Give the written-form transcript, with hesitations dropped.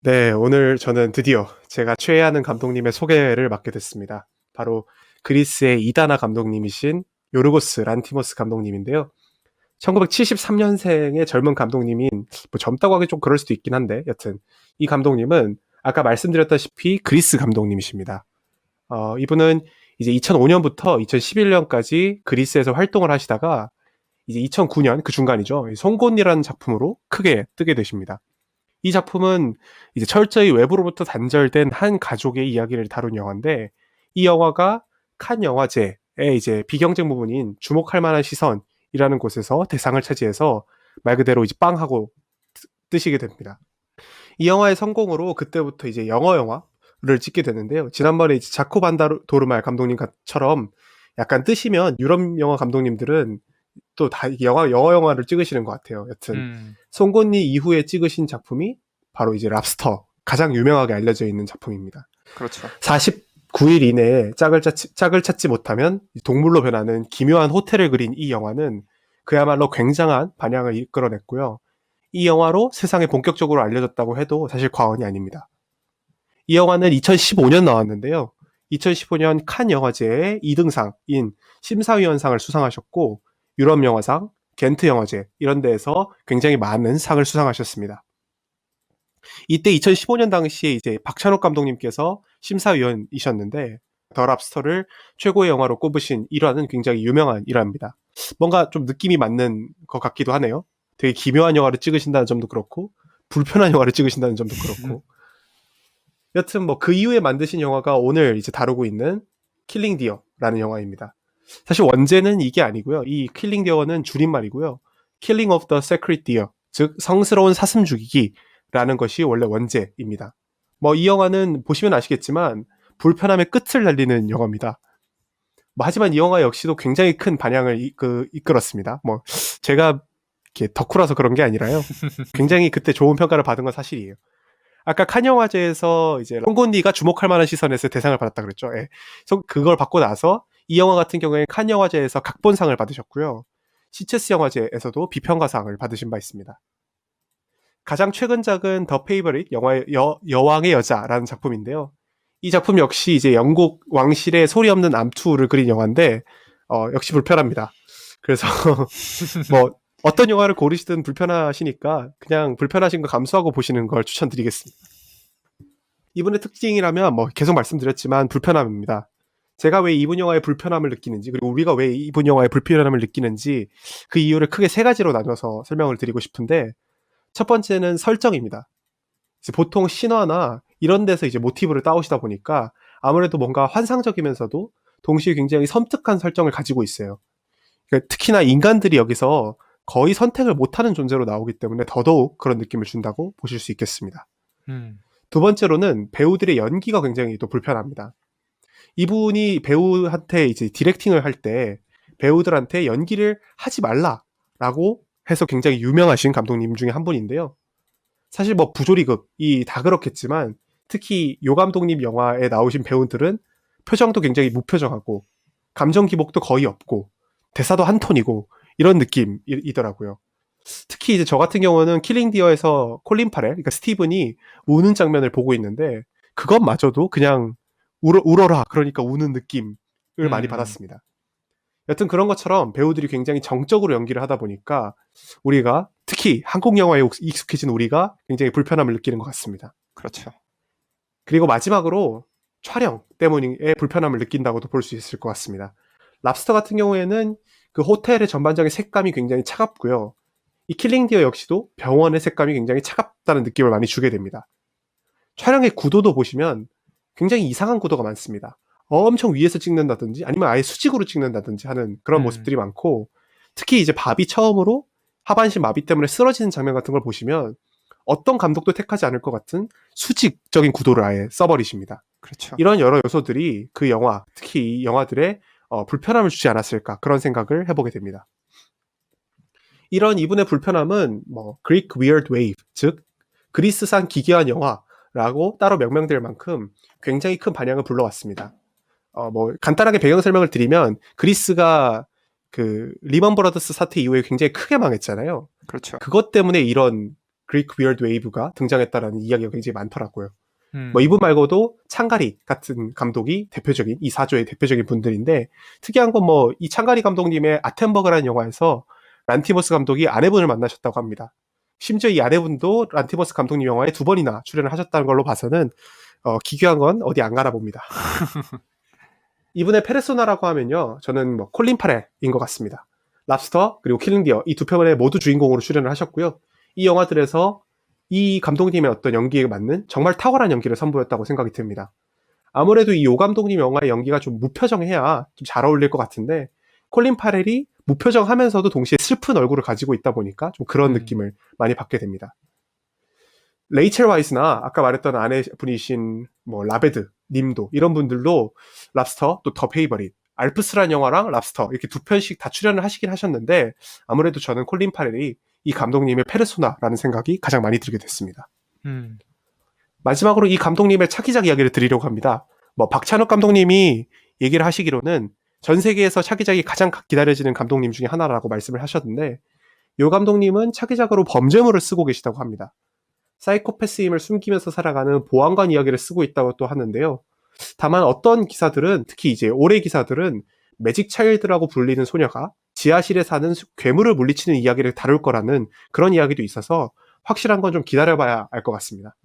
네, 오늘 저는 드디어 제가 최애하는 감독님의 소개를 맡게 됐습니다. 바로 그리스의 이다나 감독님이신 요르고스 란티모스 감독님인데요. 1973년생의 젊은 감독님인, 뭐 젊다고 하기 좀 그럴 수도 있긴 한데, 여튼 이 감독님은 아까 말씀드렸다시피 그리스 감독님이십니다. 이분은 이제 2005년부터 2011년까지 그리스에서 활동을 하시다가 이제 2009년 그 중간이죠. 송곳니라는 작품으로 크게 뜨게 되십니다. 이 작품은 이제 철저히 외부로부터 단절된 한 가족의 이야기를 다룬 영화인데, 이 영화가 칸 영화제의 이제 비경쟁 부분인 주목할 만한 시선이라는 곳에서 대상을 차지해서 말 그대로 이제 빵 하고 뜨시게 됩니다. 이 영화의 성공으로 그때부터 이제 영화를 찍게 되는데요. 지난번에 이제 자코 반다도르말 감독님처럼 약간 뜨시면 유럽 영화 감독님들은 또 다 영화를 찍으시는 것 같아요. 여튼 송곳니 이후에 찍으신 작품이 바로 이제 랍스터, 가장 유명하게 알려져 있는 작품입니다. 그렇죠. 49일 이내에 짝을 찾지 못하면 동물로 변하는 기묘한 호텔을 그린 이 영화는 그야말로 굉장한 반향을 이끌어냈고요. 이 영화로 세상에 본격적으로 알려졌다고 해도 사실 과언이 아닙니다. 이 영화는 2015년 나왔는데요. 2015년 칸 영화제의 2등상인 심사위원상을 수상하셨고, 유럽 영화상, 겐트 영화제 이런 데에서 굉장히 많은 상을 수상하셨습니다. 이때 2015년 당시에 이제 박찬욱 감독님께서 심사위원이셨는데, 더 랍스터를 최고의 영화로 꼽으신 일화는 굉장히 유명한 일화입니다. 뭔가 좀 느낌이 맞는 것 같기도 하네요. 되게 기묘한 영화를 찍으신다는 점도 그렇고, 불편한 영화를 찍으신다는 점도 그렇고. 여튼 뭐 그 이후에 만드신 영화가 오늘 이제 다루고 있는 킬링 디어라는 영화입니다. 사실 원제는 이게 아니고요. 이 킬링 디어는 줄임말이고요. Killing of the Sacred Deer, 즉 성스러운 사슴 죽이기라는 것이 원래 원제입니다. 뭐 이 영화는 보시면 아시겠지만 불편함의 끝을 날리는 영화입니다. 뭐 하지만 이 영화 역시도 굉장히 큰 반향을 이끌었습니다. 뭐 제가 이렇게 덕후라서 그런 게 아니라요. 굉장히 그때 좋은 평가를 받은 건 사실이에요. 아까 칸 영화제에서 이제 송곳니가 주목할 만한 시선에서 대상을 받았다 그랬죠. 예. 그래서 그걸 받고 나서 이 영화 같은 경우에 칸 영화제에서 각본상을 받으셨고요. 시체스 영화제에서도 비평가상을 받으신 바 있습니다. 가장 최근작은 더 페이버릿 영화의 여왕의 여자라는 작품인데요. 이 작품 역시 이제 영국 왕실의 소리 없는 암투를 그린 영화인데 역시 불편합니다. 그래서 뭐 어떤 영화를 고르시든 불편하시니까 그냥 불편하신 거 감수하고 보시는 걸 추천드리겠습니다. 이분의 특징이라면 뭐 계속 말씀드렸지만 불편함입니다. 제가 왜 이분 영화의 불편함을 느끼는지, 그리고 우리가 왜 이분 영화의 불편함을 느끼는지 그 이유를 크게 세 가지로 나눠서 설명을 드리고 싶은데, 첫 번째는 설정입니다. 보통 신화나 이런 데서 이제 모티브를 따오시다 보니까 아무래도 뭔가 환상적이면서도 동시에 굉장히 섬뜩한 설정을 가지고 있어요. 그러니까 특히나 인간들이 여기서 거의 선택을 못하는 존재로 나오기 때문에 더더욱 그런 느낌을 준다고 보실 수 있겠습니다. 두 번째로는 배우들의 연기가 굉장히 또 불편합니다. 이분이 배우한테 이제 디렉팅을 할 때 배우들한테 연기를 하지 말라라고 해서 굉장히 유명하신 감독님 중에 한 분인데요. 사실 뭐 부조리급이 다 그렇겠지만 특히 요 감독님 영화에 나오신 배우들은 표정도 굉장히 무표정하고 감정 기복도 거의 없고 대사도 한 톤이고 이런 느낌이더라고요. 특히 이제 저 같은 경우는 킬링 디어에서 콜린 파렐, 그러니까 스티븐이 우는 장면을 보고 있는데 그것마저도 그냥 울어라, 그러니까 우는 느낌을 많이 받았습니다. 여튼 그런 것처럼 배우들이 굉장히 정적으로 연기를 하다 보니까 우리가 특히 한국 영화에 익숙해진 우리가 굉장히 불편함을 느끼는 것 같습니다. 그렇죠. 그리고 마지막으로 촬영 때문에 불편함을 느낀다고도 볼 수 있을 것 같습니다. 랍스터 같은 경우에는 그 호텔의 전반적인 색감이 굉장히 차갑고요. 이 킬링 디어 역시도 병원의 색감이 굉장히 차갑다는 느낌을 많이 주게 됩니다. 촬영의 구도도 보시면 굉장히 이상한 구도가 많습니다. 엄청 위에서 찍는다든지 아니면 아예 수직으로 찍는다든지 하는 그런 모습들이 많고, 특히 이제 바비 처음으로 하반신 마비 때문에 쓰러지는 장면 같은 걸 보시면 어떤 감독도 택하지 않을 것 같은 수직적인 구도를 아예 써버리십니다. 그렇죠. 이런 여러 요소들이 그 영화, 특히 이 영화들의 불편함을 주지 않았을까, 그런 생각을 해보게 됩니다. 이런 이분의 불편함은 뭐 Greek Weird Wave, 즉 그리스산 기괴한 영화라고 따로 명명될 만큼 굉장히 큰 반향을 불러왔습니다. 뭐 간단하게 배경 설명을 드리면 그리스가 그 리먼 브라더스 사태 이후에 굉장히 크게 망했잖아요. 그렇죠. 그것 때문에 이런 그리크 비어드 웨이브가 등장했다라는 이야기가 굉장히 많더라고요. 음. 뭐 이분 말고도 창가리 같은 감독이 대표적인 이 사조의 대표적인 분들인데 특이한 건 뭐 이 창가리 감독님의 아텐버그라는 영화에서 란티머스 감독이 아내분을 만나셨다고 합니다. 심지어 이 아내분도 란티머스 감독님 영화에 2번이나 출연을 하셨다는 걸로 봐서는 기괴한 건 어디 안 가나 봅니다. 이분의 페르소나라고 하면요, 저는 뭐 콜린 파렐인 것 같습니다. 랍스터 그리고 킬링 디어 이 두 편에 모두 주인공으로 출연을 하셨고요. 이 영화들에서 이 감독님의 어떤 연기에 맞는 정말 탁월한 연기를 선보였다고 생각이 듭니다. 아무래도 이 요 감독님 영화의 연기가 좀 무표정해야 좀 잘 어울릴 것 같은데 콜린 파렐이 무표정하면서도 동시에 슬픈 얼굴을 가지고 있다 보니까 좀 그런 느낌을 많이 받게 됩니다. 레이첼 와이스나 아까 말했던 아내분이신 뭐 라베드 님도 이런 분들도 랍스터 또 더 페이버릿 알프스란 영화랑 랍스터 이렇게 두 편씩 다 출연을 하시긴 하셨는데 아무래도 저는 콜린 파렐이 이 감독님의 페르소나라는 생각이 가장 많이 들게 됐습니다. 마지막으로 이 감독님의 차기작 이야기를 드리려고 합니다. 뭐 박찬욱 감독님이 얘기를 하시기로는 전 세계에서 차기작이 가장 기다려지는 감독님 중에 하나라고 말씀을 하셨는데 이 감독님은 차기작으로 범죄물을 쓰고 계시다고 합니다. 사이코패스임을 숨기면서 살아가는 보안관 이야기를 쓰고 있다고 또 하는데요. 다만 어떤 기사들은 특히 이제 올해 기사들은 매직 차일드라고 불리는 소녀가 지하실에 사는 괴물을 물리치는 이야기를 다룰 거라는 그런 이야기도 있어서 확실한 건 좀 기다려봐야 알 것 같습니다.